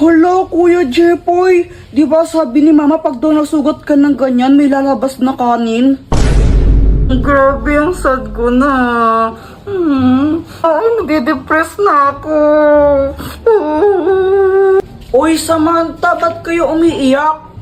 Hala, Kuya Jepoy, di ba sabi ni Mama pag daw nasugat ka ng ganyan, may lalabas na kanin? Grabe, ang sad ko na. Ay, nade-depress na ako. Uy, Samantha, ba't kayo umiiyak?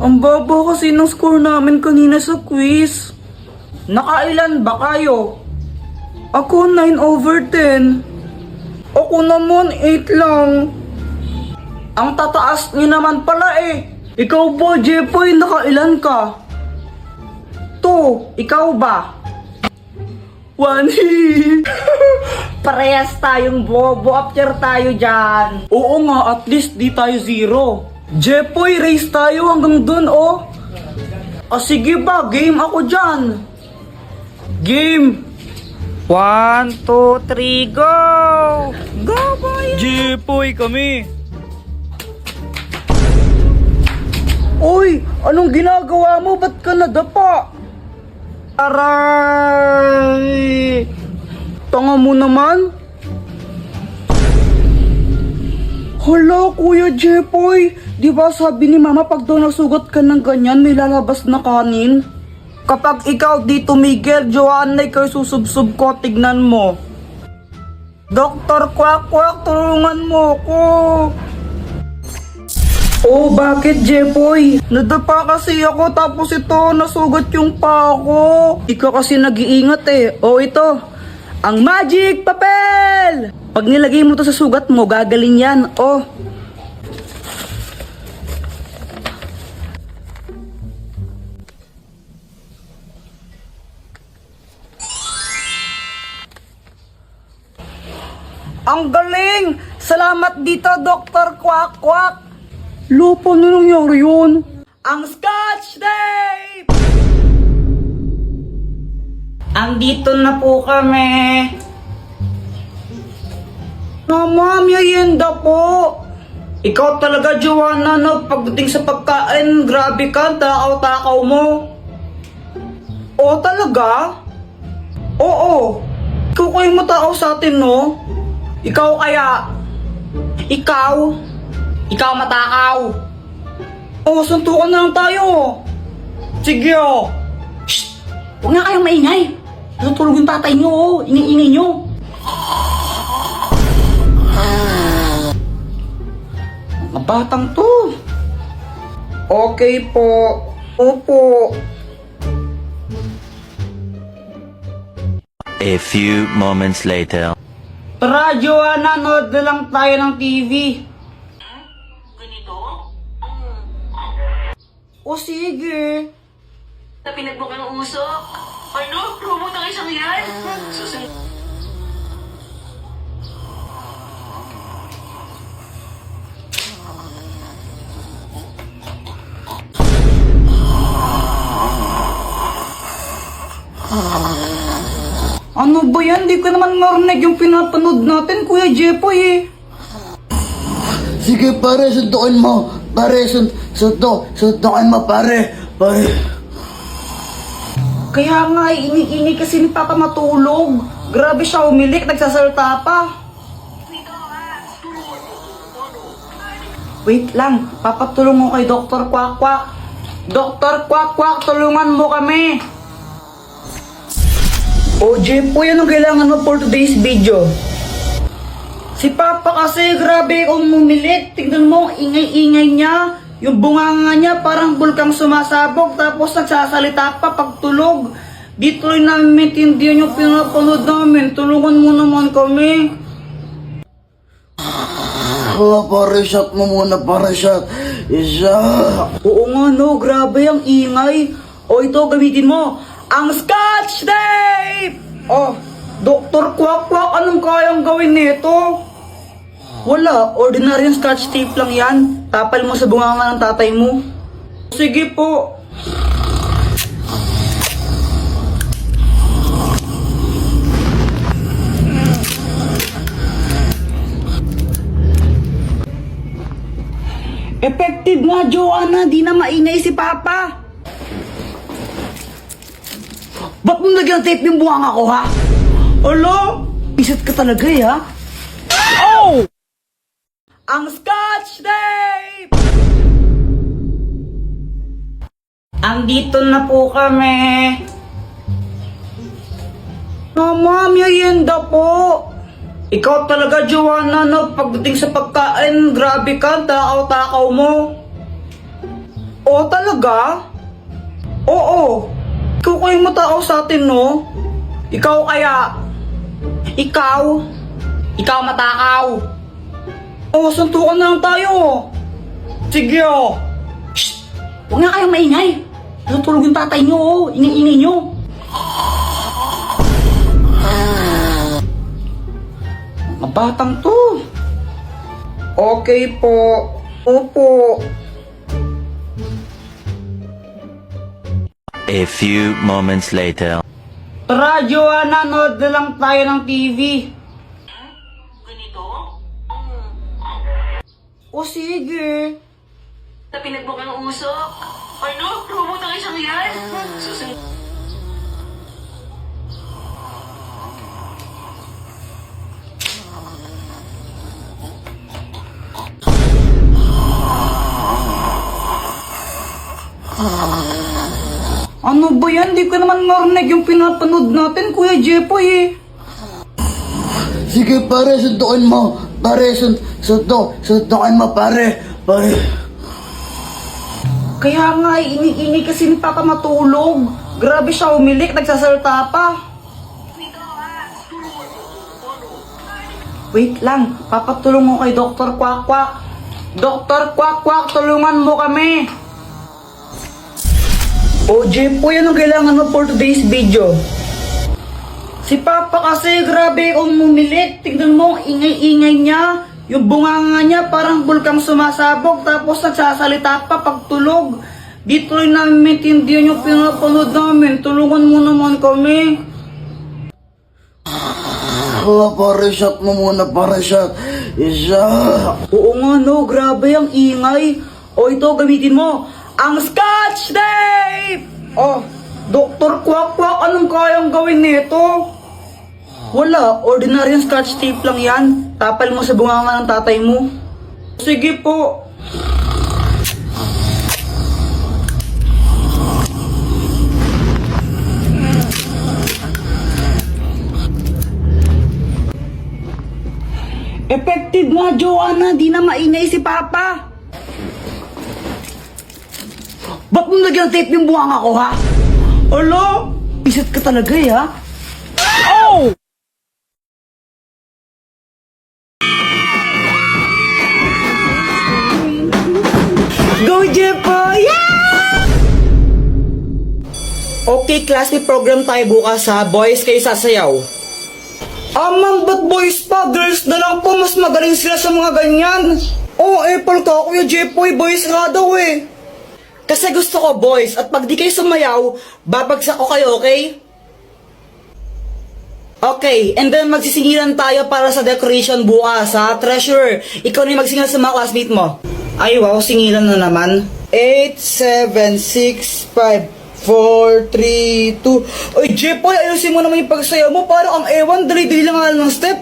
Ang baba kasi ng score namin kanina sa quiz. Nakailan ba kayo? Ako 9/10. Ako naman 8 lang. Ang tataas niyo naman pala eh. Ikaw ba, Jepoy, nakailan ka? 2, ikaw ba? 1. Parehas tayong bobo, after tayo dyan. Oo nga, at least di tayo 0. Jepoy, race tayo hanggang dun, oh. Sige ba, game ako dyan. Game. 1, 2, 3, go! Go, boy! Jepoy kami. Uy, anong ginagawa mo? Ba't ka nadapa? Aray! Tanga mo naman. Hala, Kuya Jepoy, di ba sabi ni Mama pag daw nasugat ka ng ganyan, may lalabas na kanin? Kapag ikaw di tumigil, Joanna, ikaw susubsub ko, tignan mo. Doktor Kwak Kwak, tulungan mo ko. Oh, bakit, Jepoy? Nadapa kasi ako tapos ito, nasugat yung paa ko. Ikaw kasi nag-iingat eh. Oh, ito. Ang magic papel! Pag nilagay mo to sa sugat mo, gagaling yan. Oh. Ang galing! Salamat dito, Dr. Kwak Kwak! Lupa na nangyari yun. Ang Scotch Tape! Andito na po kami. Mama, merienda po. Ikaw talaga, Joanna, no? Pagdating sa pagkain, grabe ka, takaw-takaw mo. Oo, talaga? Oo. Ikaw kayo matakaw sa atin, no? Ikaw kaya? Ikaw? Ikaw matakaw. Oh, suntukan na lang tayo. Sige, oh. Shh! Huwag nga kayong maingay. Natulog yung tatay nyo, oh. Ingay-ingay nyo. Mga batang to. Okay po. Opo. A few moments later. Tara, Joanna, nood na lang tayo ng TV. O sige. Na pinagbuk ang usok. Ano? Robot ang isang yan? Susunod. Ano ba yan? Di ko naman marinig yung pinapanood natin, Kuya Jepoy eh. Sige pare, suntukin mo. Pare, suntukin mo pare. Pare. Kaya nga, ini kasi ni Papa matulog. Grabe siya umilik, nagsasalta pa. Wait lang, papatulong ko kay Dr. Kwak Kwak. Dr. Kwak Kwak, tulungan mo kami. O Jepoy, anong kailangan mo for today's video? Si Papa kasi, grabe umilik. Tignan mo, ingay-ingay niya. Yung bunganga niya parang bulkang sumasabog tapos nagsasalita pa pagtulog. Dito rin namin maintindihan yung pinapanood namin. Tulungan mo naman kami. Pare, shot mo muna, pare, shot. Isa. Oo nga no, grabe ang ingay. O ito, gamitin mo. Ang Scotch Tape! Oh, Dr. Kwak Kwak, anong kayang gawin nito? Wala, ordinaryong Scotch Tape lang yan. Tapal mo sa bunganga ng tatay mo. Sige po. Effective nga, Joanna. Di na maingay si Papa. Ba't mo nagyang tape yung bunganga ko, ha? Alo? Isat ka talaga, eh, ha? Oh! ang Scotch Tape! Andito na po kami. Mama, merienda po. Ikaw talaga, Joanna, no? Pagdating sa pagkain, grabe ka, takaw-takaw mo. Oo, talaga? Oo. Ikaw kayo matakaw sa atin, no? Ikaw kaya? Ikaw? Ikaw matakaw? Oo, suntukan na lang tayo. Sige, oh. Shh! Huwag nga kayong maingay. Natulog yung tatay nyo, oh. Ingay-ingay nyo. Mga batang to. Okay po. Opo. A few moments later. Tara, Joanna, nood na lang tayo ng TV. Ganito? O sige. Na pinagbukang usok? Ano? Robot ang isang yan? Susunod. Ano ba yan? Di ko naman narinig yung pinapanood natin, Kuya Jepoy eh. Sige pare, sundukin mo. Pare, sundukin mo pare. Pare. Kaya nga, ini kasi ni Papa matulog. Grabe siya umilik, nagsasalta pa. Wait lang, papatulong mo kay Dr. Kwak Kwak. Dr. Kwak Kwak, tulungan mo kami. O, Jepoy, anong kailangan mo for today's video? Si Papa kasi, grabe umumilit. Tignan mo, ang ingay-ingay niya. Yung bunganga niya, parang bulkang sumasabog. Tapos nagsasalita pa pagtulog. Di tuloy namin maintindihan yung pinapanood namin. Tulungan mo naman kami. Pare, shot mo muna, pare, shot. Isa. Oo nga no, grabe ang ingay. O ito, gamitin mo. Ang Scotch Tape! Oh, Dr. Kwak Kwak, anong kayang gawin nito? Wala, ordinaryong Scotch Tape lang yan. Tapal mo sa bunganga ng tatay mo. Sige po. Effective nga, Joanna. Di na maingay si Papa. Ba't mo nagyang tape yung bunganga ko, ha? Alo? Isat ka talaga, eh, ha? Oh! Go, Jepo! Yeah! Okay, class, may program tayo bukas, ha? Boys, kayo sasayaw. Ma'am, ba't boys pa? Girls na lang po, mas magaling sila sa mga ganyan. Oh, Apple ka, Kuya Jepoy, boys nga daw eh. Kasi gusto ko boys, at pag di kayo sumayaw, babagsak ko kayo, okay? Okay, and then magsisingilan tayo para sa decoration bukas, ha? Treasure, ikaw na yung magsingilan sa mga classmate mo. Ay, wow, singilan na naman. 8, 7, 6, 5, 4, 3, 2... Ay, Jepoy, ayusin mo naman yung pagsayaw mo. Parang ang ewan, dali-dali lang nga ng step.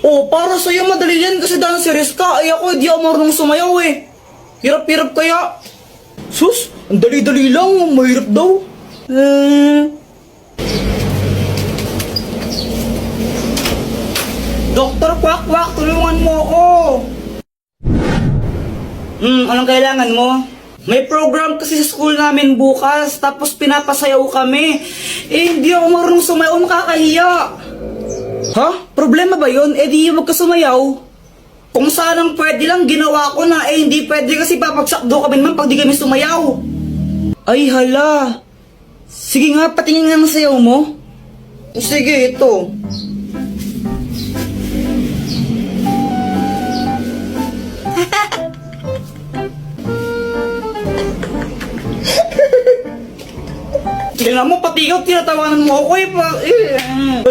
Oh, para sa'yo madali yan kasi dancerist ka. Ay ako, di ako marunong sumayaw eh. Hirap-hirap kaya. Sus, ang dali-dali lang, mahirap daw. Dr. Kwak Kwak, tulungan mo ako. Anong kailangan mo? May program kasi sa school namin bukas, tapos pinapasayaw kami. Eh, hindi ako marunong sumayaw, nakakahiya. Ha? Problema ba yun? Eh di wag ka sumayaw. Kung sanang pwede lang, ginawa ko na. Eh hindi pwede kasi papagsak do kami naman pag di kami sumayaw. Ay hala. Sige nga, patingin nga ng sayaw mo. Sige, ito. Tingnan mo, pati ikaw, tinatawanan mo ako eh.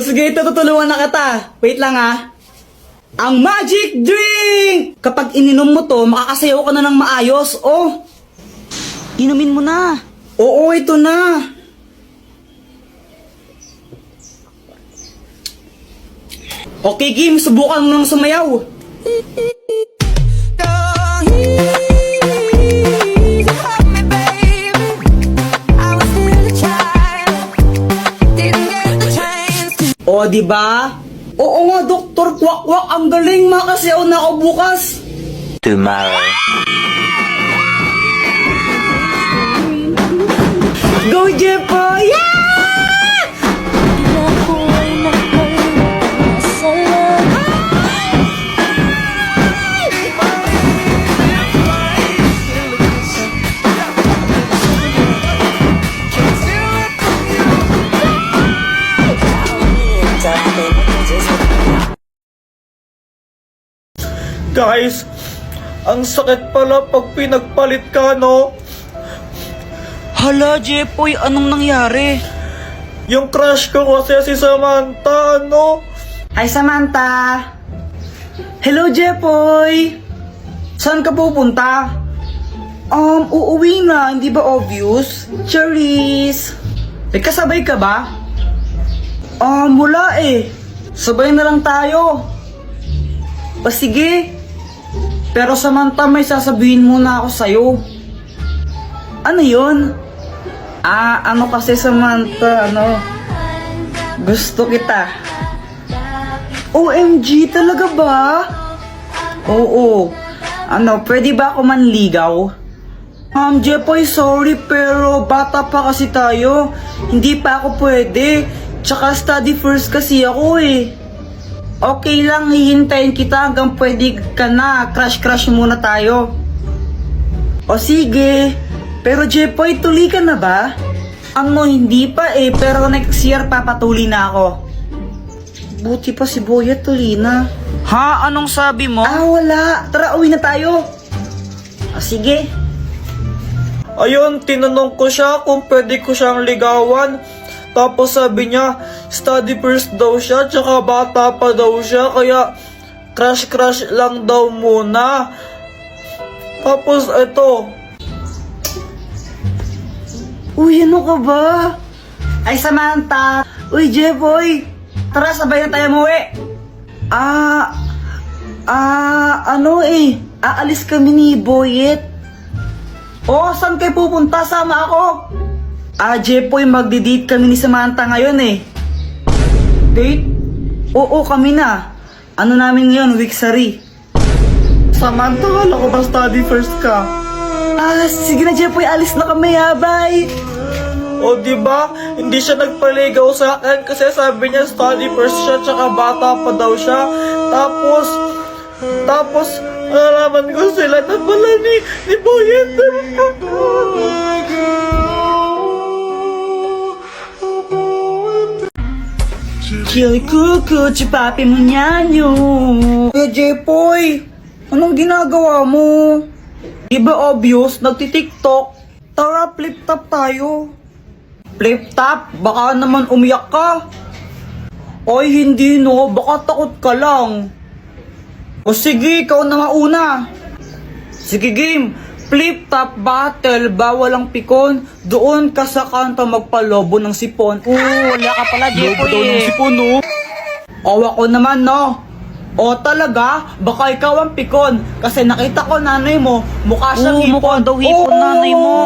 Sige, ito, tutulungan na kita. Wait lang ha. Ang magic drink! Kapag ininom mo to, makakasayaw ka na ng maayos. Oh, inumin mo na. Oo, ito na. Okay, Kim, subukan mo nang sumayaw. di ba? Oo nga, Dr. Kwak-Kwak, ang galing makasiyaw na ako bukas. Tomorrow. Go, Jepoy! Yeah! Guys, ang sakit pala pag pinagpalit ka, no? Hala, Jepoy, anong nangyari? Yung crush ko kasi si Samantha, no? Hi, Samantha! Hello, Jepoy! Saan ka pupunta? Uuwi na, hindi ba obvious? Charis! May kasabay ka ba? Wala eh. Sabay na lang tayo. O sige. Pero Samantha, may sasabihin muna ako sa'yo. Ano yun? Ano kasi Samantha, gusto kita. OMG, talaga ba? Oo. Pwede ba ako manligaw? Jepoy, sorry pero bata pa kasi tayo. Hindi pa ako pwede. Tsaka study first kasi ako eh. Okay lang, hihintayin kita hanggang pwede ka na. Crush muna tayo. O sige. Pero Jepoy, tuli ka na ba? Hindi pa eh. Pero next year papatuli na ako. Buti pa si Boya tuli na. Ha? Anong sabi mo? Wala. Tara, uwi na tayo. O sige. Ayun, tinanong ko siya kung pwede ko siyang ligawan. Tapos sabi niya, study first daw siya, tsaka bata pa daw siya, kaya crush lang daw muna. Tapos ito. Uy, ano ka ba? Ay, Samantha. Uy, Jepoy. Tara, sabay na tayo umuwi. Aalis kami ni Boyet. Saan kayo pupunta? Sama ako. Jepoy, magdi-date kami ni Samantha ngayon eh. Date? Oo, kami na. Ano namin ngayon, weeksary. Samantha, wala ko ba study first ka? Sige na Jepoy, alis na kami ha, bye. O diba, hindi siya nagpaligaw sa akin kasi sabi niya study first siya, tsaka bata pa daw siya. Tapos, nalaman ko sila na pala ni Boyet. Kill kuku, papi mo nyanyo. Jepoy, anong ginagawa mo? Diba obvious, nagtitiktok? Tara, flip top tayo. Flip top? Baka naman umiyak ka. Oy, hindi no, baka takot ka lang. O sige, ikaw na mauna. Sige game, flip top battle, bawal ang pikon. Doon ka sa kanto magpalobo ng sipon. Wala ka pala, Jepoy eh. Sipon, no? Ako naman, no? O talaga, baka ikaw ang pikon. Kasi nakita ko nanay mo, mukha siyang hipon. Mukha daw hipon nanay mo.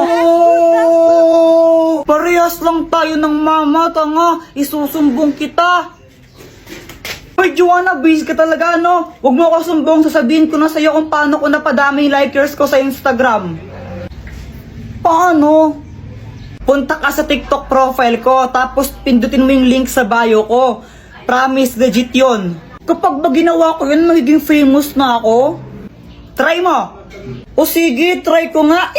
Parehas lang tayo ng mama, tanga. Isusumbong kita. Hoy, Joanna, busy ka talaga, no? Huwag mo ako sumbong, sasabihin ko na sa'yo kung paano ko napadami yung likers ko sa Instagram. Paano? Punta ka sa TikTok profile ko, tapos pindutin mo yung link sa bio ko. Promise, legit yun. Kapag ba ginawa ko yun, magiging famous na ako? Try mo. O sige, try ko nga.